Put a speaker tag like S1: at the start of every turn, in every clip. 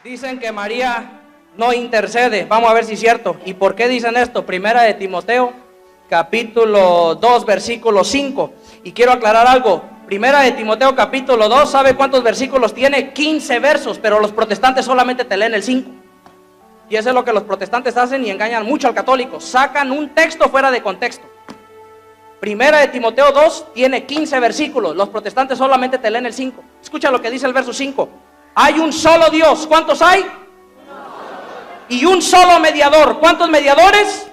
S1: Dicen que María no intercede. Vamos a ver si es cierto. ¿Y por qué dicen esto? Primera de Timoteo, capítulo 2, versículo 5. Y quiero aclarar algo. Primera de Timoteo, capítulo 2, ¿sabe cuántos versículos tiene? 15 versos, pero los protestantes solamente te leen el 5. Y eso es lo que los protestantes hacen y engañan mucho al católico. Sacan un texto fuera de contexto. Primera de Timoteo 2 tiene 15 versículos. Los protestantes solamente te leen el 5. Escucha lo que dice el verso 5. Hay un solo Dios. ¿Cuántos hay? Y un solo mediador. ¿Cuántos mediadores?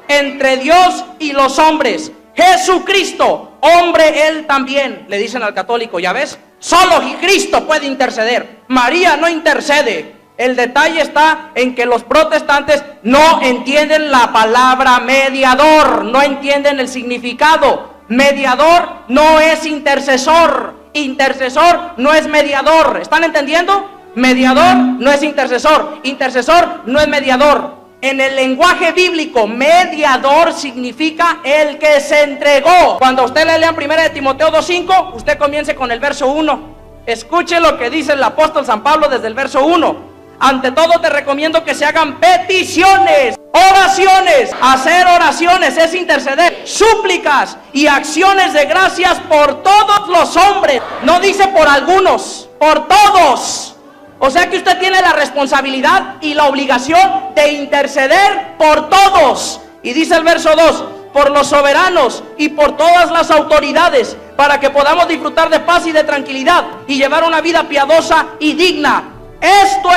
S1: Entre Dios y los hombres. Jesucristo, hombre él también. Le dicen al católico, ¿ya ves? Solo Cristo puede interceder. María no intercede. El detalle está en que los protestantes no entienden la palabra mediador, no entienden el significado. Mediador no es intercesor, intercesor no es mediador. ¿Están entendiendo? Mediador no es intercesor, intercesor no es mediador. En el lenguaje bíblico, mediador significa el que se entregó. Cuando usted le lean 1 de Timoteo 2:5, usted comience con el verso 1. Escuche lo que dice el apóstol San Pablo desde el verso 1. Ante todo te recomiendo que se hagan peticiones, oraciones. Hacer oraciones es interceder, súplicas y acciones de gracias por todos los hombres. No dice por algunos, por todos. O sea que usted tiene la responsabilidad y la obligación de interceder por todos. Y dice el verso 2, por los soberanos y por todas las autoridades, para que podamos disfrutar de paz y de tranquilidad y llevar una vida piadosa y digna. Esto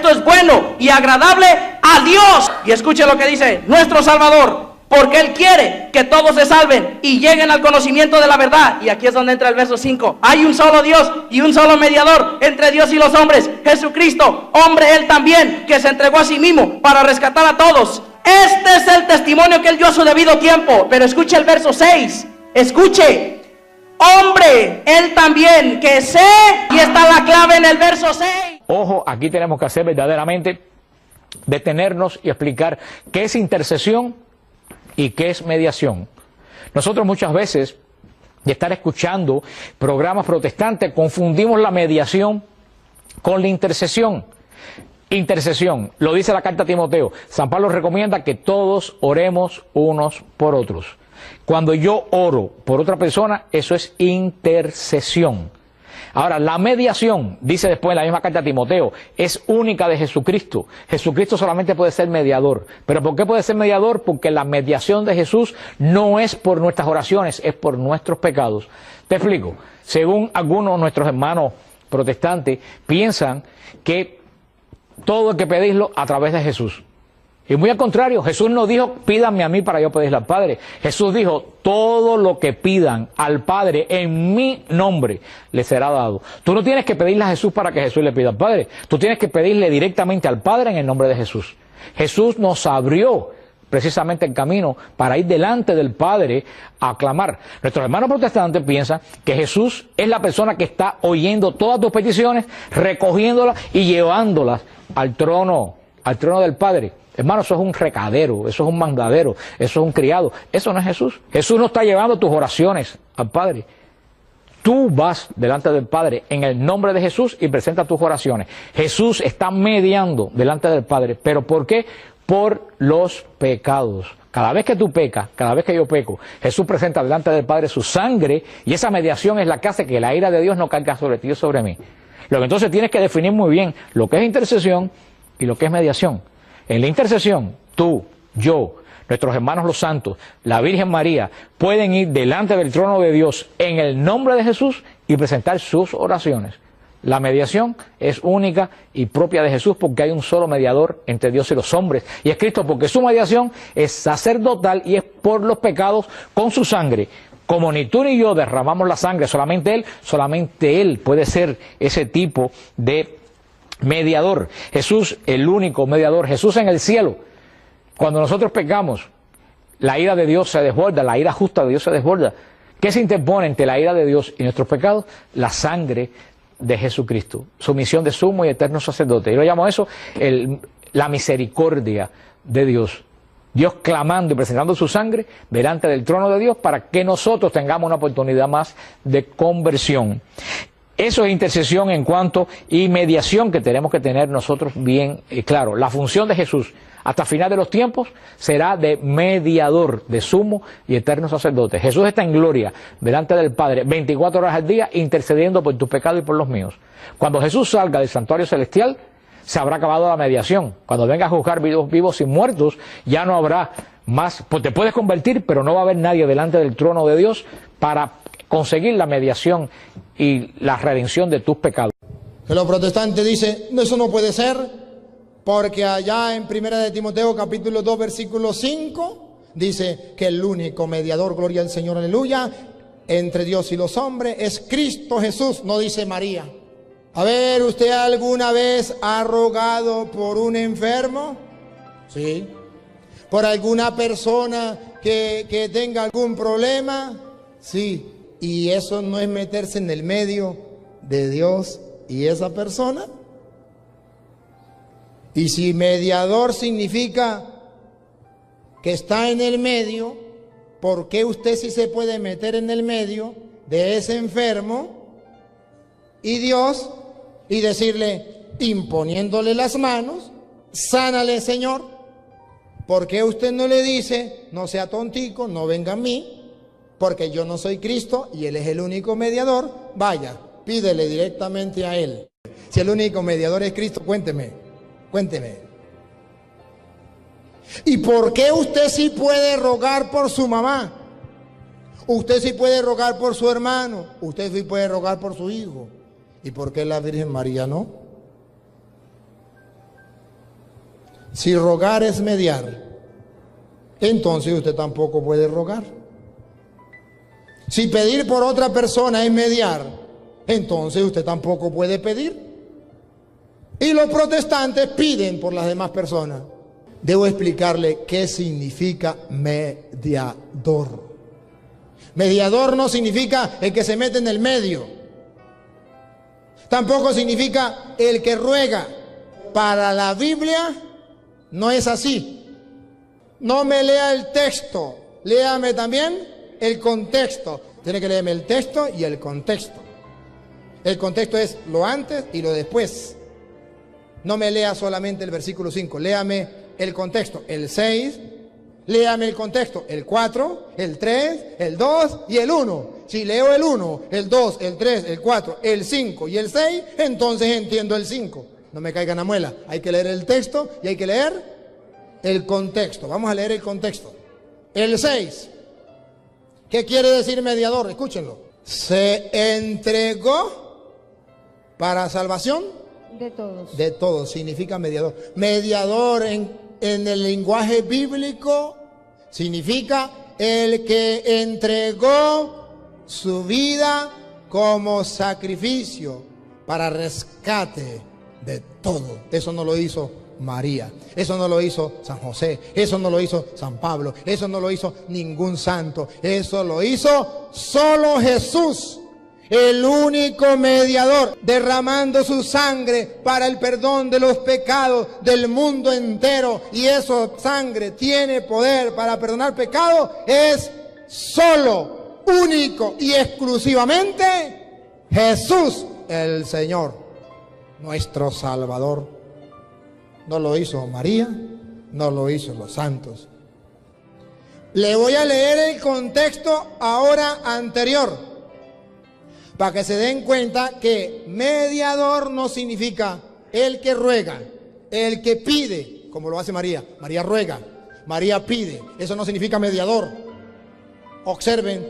S1: es bueno y agradable a Dios. Y escuche lo que dice nuestro Salvador, porque Él quiere que todos se salven y lleguen al conocimiento de la verdad. Y aquí es donde entra el verso 5. Hay un solo Dios y un solo mediador entre Dios y los hombres, Jesucristo, hombre Él también, que se entregó a sí mismo para rescatar a todos. Este es el testimonio que Él dio a su debido tiempo. Pero escuche el verso 6. Escuche. Hombre, él también, que sé, y está la clave en el verso 6.
S2: Ojo, aquí tenemos que hacer verdaderamente, detenernos y explicar qué es intercesión y qué es mediación. Nosotros muchas veces, de estar escuchando programas protestantes, confundimos la mediación con la intercesión. Intercesión, lo dice la carta a Timoteo. San Pablo recomienda que todos oremos unos por otros. Cuando yo oro por otra persona, eso es intercesión. Ahora, la mediación, dice después en la misma carta a Timoteo, es única de Jesucristo. Jesucristo solamente puede ser mediador. ¿Pero por qué puede ser mediador? Porque la mediación de Jesús no es por nuestras oraciones, es por nuestros pecados. Te explico. Según algunos de nuestros hermanos protestantes, piensan que todo hay que pedirlo a través de Jesús. Y muy al contrario, Jesús no dijo, pídanme a mí para yo pedirle al Padre. Jesús dijo, todo lo que pidan al Padre en mi nombre les será dado. Tú no tienes que pedirle a Jesús para que Jesús le pida al Padre. Tú tienes que pedirle directamente al Padre en el nombre de Jesús. Jesús nos abrió precisamente el camino para ir delante del Padre a clamar. Nuestros hermanos protestantes piensan que Jesús es la persona que está oyendo todas tus peticiones, recogiéndolas y llevándolas al trono del Padre. Hermano, eso es un recadero, eso es un mandadero, eso es un criado. Eso no es Jesús. Jesús no está llevando tus oraciones al Padre. Tú vas delante del Padre en el nombre de Jesús y presentas tus oraciones. Jesús está mediando delante del Padre. ¿Pero por qué? Por los pecados. Cada vez que tú pecas, cada vez que yo peco, Jesús presenta delante del Padre su sangre y esa mediación es la que hace que la ira de Dios no caiga sobre ti o sobre mí. Lo que entonces tienes que definir muy bien lo que es intercesión y lo que es mediación. En la intercesión, tú, yo, nuestros hermanos los santos, la Virgen María, pueden ir delante del trono de Dios en el nombre de Jesús y presentar sus oraciones. La mediación es única y propia de Jesús porque hay un solo mediador entre Dios y los hombres. Y es Cristo porque su mediación es sacerdotal y es por los pecados con su sangre. Como ni tú ni yo derramamos la sangre, solamente Él puede ser ese tipo de mediador. Jesús, el único mediador. Jesús en el cielo. Cuando nosotros pecamos, la ira de Dios se desborda, la ira justa de Dios se desborda. ¿Qué se interpone entre la ira de Dios y nuestros pecados? La sangre de Jesucristo. Su misión de sumo y eterno sacerdote. Yo lo llamo eso la misericordia de Dios. Dios clamando y presentando su sangre delante del trono de Dios para que nosotros tengamos una oportunidad más de conversión. Eso es intercesión en cuanto y mediación que tenemos que tener nosotros bien claro. La función de Jesús hasta final de los tiempos será de mediador, de sumo y eterno sacerdote. Jesús está en gloria delante del Padre 24 horas al día intercediendo por tus pecados y por los míos. Cuando Jesús salga del santuario celestial se habrá acabado la mediación. Cuando venga a juzgar vivos y muertos ya no habrá más, pues te puedes convertir pero no va a haber nadie delante del trono de Dios para conseguir la mediación y la redención de tus pecados.
S3: Los protestantes dicen, no, eso no puede ser, porque allá en 1 de Timoteo capítulo 2 versículo 5 dice que el único mediador, gloria al Señor, aleluya, entre Dios y los hombres es Cristo Jesús, no dice María. A ver, ¿usted alguna vez ha rogado por un enfermo? Sí. ¿Por alguna persona que tenga algún problema? Sí. ¿Y eso no es meterse en el medio de Dios y esa persona? Y si mediador significa que está en el medio, ¿por qué usted sí se puede meter en el medio de ese enfermo y Dios y decirle, imponiéndole las manos, sánale, Señor? ¿Por qué usted no le dice, no sea tontico, no venga a mí? Porque yo no soy Cristo y Él es el único mediador. Vaya, pídele directamente a Él. Si el único mediador es Cristo, cuénteme. ¿Y por qué usted sí puede rogar por su mamá? Usted sí puede rogar por su hermano. Usted sí puede rogar por su hijo. ¿Y por qué la Virgen María no? Si rogar es mediar, entonces usted tampoco puede rogar. Si pedir por otra persona es mediar, entonces usted tampoco puede pedir. Y los protestantes piden por las demás personas. Debo explicarle qué significa mediador. Mediador no significa el que se mete en el medio. Tampoco significa el que ruega. Para la Biblia no es así. No me lea el texto, léame también el contexto. Tiene que leerme el texto y el contexto. El contexto es lo antes y lo después. No me lea solamente el versículo 5, léame el contexto, el 6, léame el contexto, el 4, el 3, el 2 y el 1. Si leo el 1, el 2, el 3, el 4, el 5 y el 6, entonces entiendo el 5. No me caigan a muela. Hay que leer el texto y hay que leer el contexto. Vamos a leer el contexto. El 6. ¿Qué quiere decir mediador? Escúchenlo. Se entregó para salvación
S4: de todos.
S3: De todos significa mediador. Mediador en el lenguaje bíblico significa el que entregó su vida como sacrificio para rescate de todo. Eso no lo hizo María, eso no lo hizo San José, eso no lo hizo San Pablo, eso no lo hizo ningún santo, eso lo hizo solo Jesús, el único mediador, derramando su sangre para el perdón de los pecados del mundo entero. Y esa sangre tiene poder para perdonar pecados, es solo, único y exclusivamente Jesús el Señor, nuestro Salvador. No lo hizo María, no lo hizo los santos. Le voy a leer el contexto ahora anterior, para que se den cuenta que mediador no significa el que ruega, el que pide, como lo hace María. María ruega, María pide. Eso no significa mediador. Observen,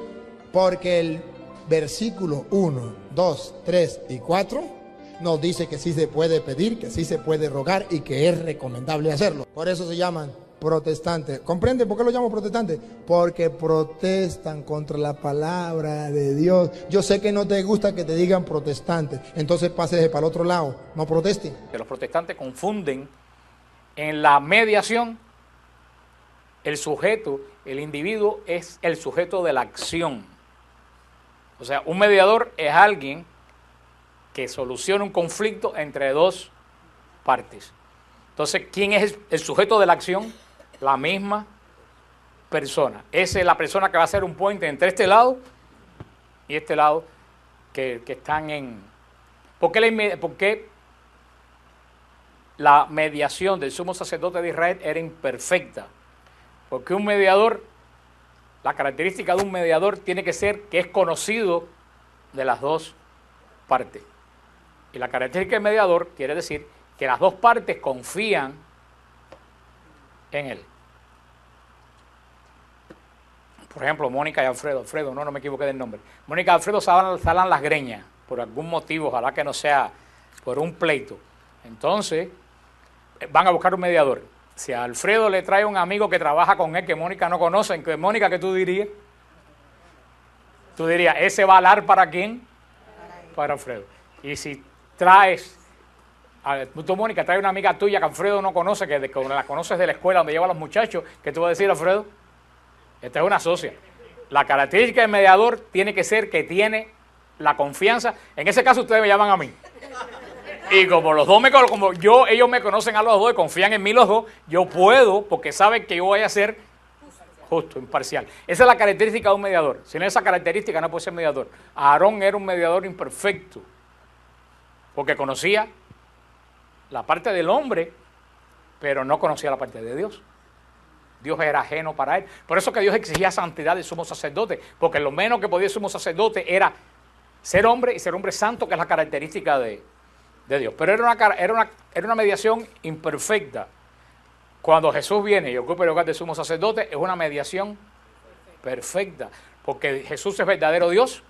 S3: porque el versículo 1, 2, 3 y 4... nos dice que sí se puede pedir, que sí se puede rogar y que es recomendable hacerlo. Por eso se llaman protestantes. ¿Comprende por qué lo llamo protestantes? Porque protestan contra la palabra de Dios. Yo sé que no te gusta que te digan protestantes, entonces pásese para el otro lado, no proteste.
S2: Que los protestantes confunden en la mediación el sujeto, el individuo es el sujeto de la acción. O sea, un mediador es alguien que soluciona un conflicto entre dos partes. Entonces, ¿quién es el sujeto de la acción? La misma persona. Esa es la persona que va a ser un puente entre este lado y este lado que están en ¿Por qué la mediación del sumo sacerdote de Israel era imperfecta? Porque un mediador, la característica de un mediador tiene que ser que es conocido de las dos partes. Y la característica del mediador quiere decir que las dos partes confían en él. Por ejemplo, Mónica y Alfredo, no me equivoqué del nombre. Mónica y Alfredo salan las greñas por algún motivo, ojalá que no sea por un pleito. Entonces, van a buscar un mediador. Si a Alfredo le trae un amigo que trabaja con él, que Mónica no conoce, Mónica, ¿qué tú dirías? Tú dirías, ¿ese va a hablar para quién? Para Alfredo. Y si traes, tú, Mónica, trae una amiga tuya que Alfredo no conoce, que la conoces de la escuela donde lleva a los muchachos, ¿qué tú vas a decir, Alfredo? Esta es una socia. La característica del mediador tiene que ser que tiene la confianza. En ese caso ustedes me llaman a mí. Y como los dos ellos me conocen a los dos y confían en mí los dos, yo puedo, porque saben que yo voy a ser justo, imparcial. Esa es la característica de un mediador. Sin esa característica no puede ser mediador. Aarón era un mediador imperfecto, porque conocía la parte del hombre, pero no conocía la parte de Dios. Dios era ajeno para él. Por eso que Dios exigía santidad del sumo sacerdote, porque lo menos que podía el sumo sacerdote era ser hombre y ser hombre santo, que es la característica de Dios. Pero era una mediación imperfecta. Cuando Jesús viene y ocupa el lugar del sumo sacerdote, es una mediación perfecta, porque Jesús es verdadero Dios,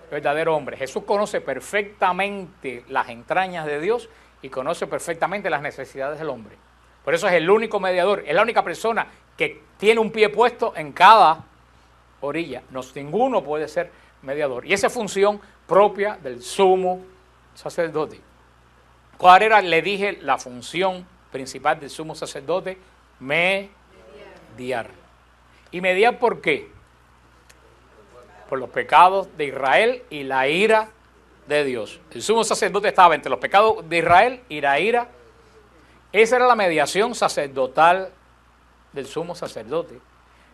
S2: verdadero hombre. Jesús conoce perfectamente las entrañas de Dios y conoce perfectamente las necesidades del hombre. Por eso es el único mediador, es la única persona que tiene un pie puesto en cada orilla. Ninguno puede ser mediador. Y esa es función propia del sumo sacerdote. ¿Cuál era? Le dije la función principal del sumo sacerdote: mediar. ¿Y mediar por qué? Por los pecados de Israel y la ira de Dios. El sumo sacerdote estaba entre los pecados de Israel y la ira. Esa era la mediación sacerdotal del sumo sacerdote.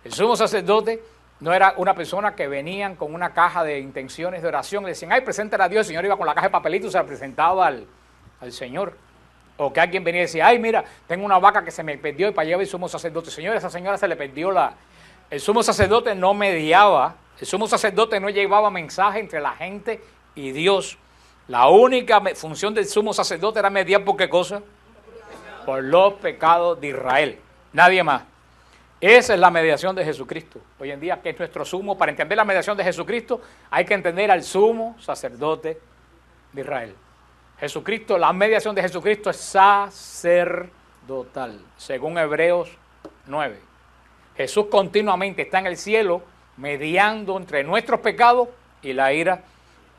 S2: El sumo sacerdote no era una persona que venían con una caja de intenciones de oración, le decían, ay, preséntale a Dios. El Señor iba con la caja de papelitos y se la presentaba al Señor. O que alguien venía y decía, ay, mira, tengo una vaca que se me perdió y para llevar el sumo sacerdote. Señor, esa señora se le perdió El sumo sacerdote no mediaba, el sumo sacerdote no llevaba mensaje entre la gente y Dios. La única función del sumo sacerdote era mediar ¿por qué cosa? Por los pecados de Israel. Nadie más. Esa es la mediación de Jesucristo. Hoy en día, que es nuestro sumo, para entender la mediación de Jesucristo, hay que entender al sumo sacerdote de Israel. Jesucristo, la mediación de Jesucristo es sacerdotal, según Hebreos 9. Jesús continuamente está en el cielo mediando entre nuestros pecados y la ira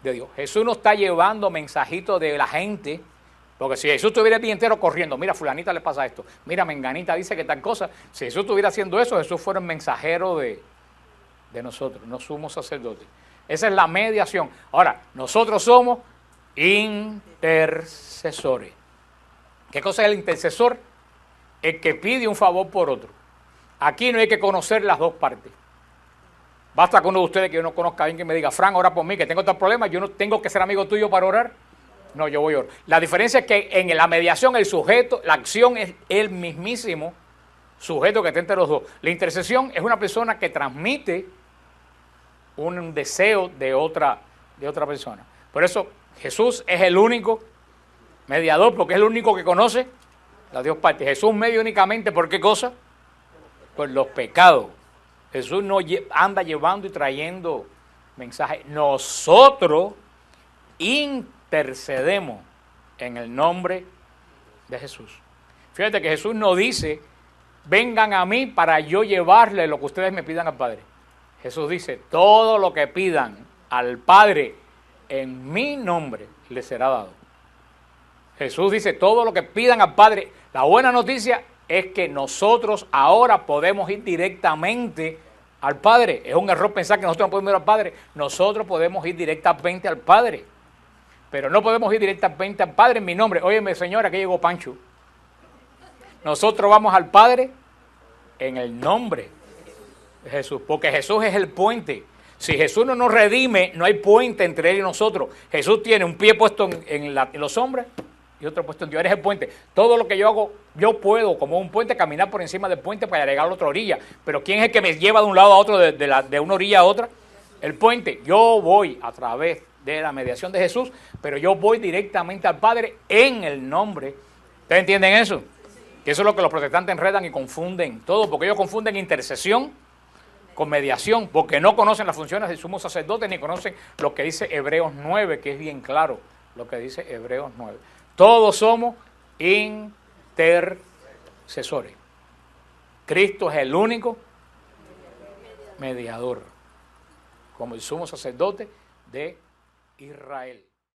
S2: de Dios. Jesús no está llevando mensajitos de la gente, porque si Jesús estuviera el día entero corriendo, mira, fulanita le pasa esto, mira, menganita dice que tal cosa, si Jesús estuviera haciendo eso, Jesús fuera el mensajero de nosotros, no somos sacerdotes. Esa es la mediación. Ahora, nosotros somos intercesores. ¿Qué cosa es el intercesor? El que pide un favor por otro. Aquí no hay que conocer las dos partes. Basta con uno de ustedes que yo no conozca a alguien que me diga, Fran, ora por mí, que tengo tal problema, yo no tengo que ser amigo tuyo para orar. No, yo voy a orar. La diferencia es que en la mediación el sujeto, la acción es el mismísimo sujeto que está entre los dos. La intercesión es una persona que transmite un deseo de otra persona. Por eso Jesús es el único mediador, porque es el único que conoce las dos partes. Jesús media únicamente ¿por qué cosa? Por los pecados. Jesús no anda llevando y trayendo mensajes. Nosotros intercedemos en el nombre de Jesús. Fíjate que Jesús no dice, vengan a mí para yo llevarle lo que ustedes me pidan al Padre. Jesús dice, todo lo que pidan al Padre en mi nombre les será dado. Jesús dice, todo lo que pidan al Padre. La buena noticia es que nosotros ahora podemos ir directamente al Padre. Es un error pensar que nosotros no podemos ir al Padre. Nosotros podemos ir directamente al Padre. Pero no podemos ir directamente al Padre en mi nombre. Óyeme, señora, aquí llegó Pancho. Nosotros vamos al Padre en el nombre de Jesús, porque Jesús es el puente. Si Jesús no nos redime, no hay puente entre él y nosotros. Jesús tiene un pie puesto en los hombres y otro puesto en Dios. Eres el puente. Todo lo que yo hago, yo puedo, como un puente, caminar por encima del puente para llegar a la otra orilla. Pero ¿quién es el que me lleva de un lado a otro, de una orilla a otra? El puente. Yo voy a través de la mediación de Jesús, pero yo voy directamente al Padre en el nombre. ¿Ustedes entienden eso? Que eso es lo que los protestantes enredan y confunden todo, porque ellos confunden intercesión con mediación, porque no conocen las funciones del sumo sacerdote, ni conocen lo que dice Hebreos 9, que es bien claro lo que dice Hebreos 9. Todos somos intercesores. Cristo es el único mediador, como el sumo sacerdote de Israel.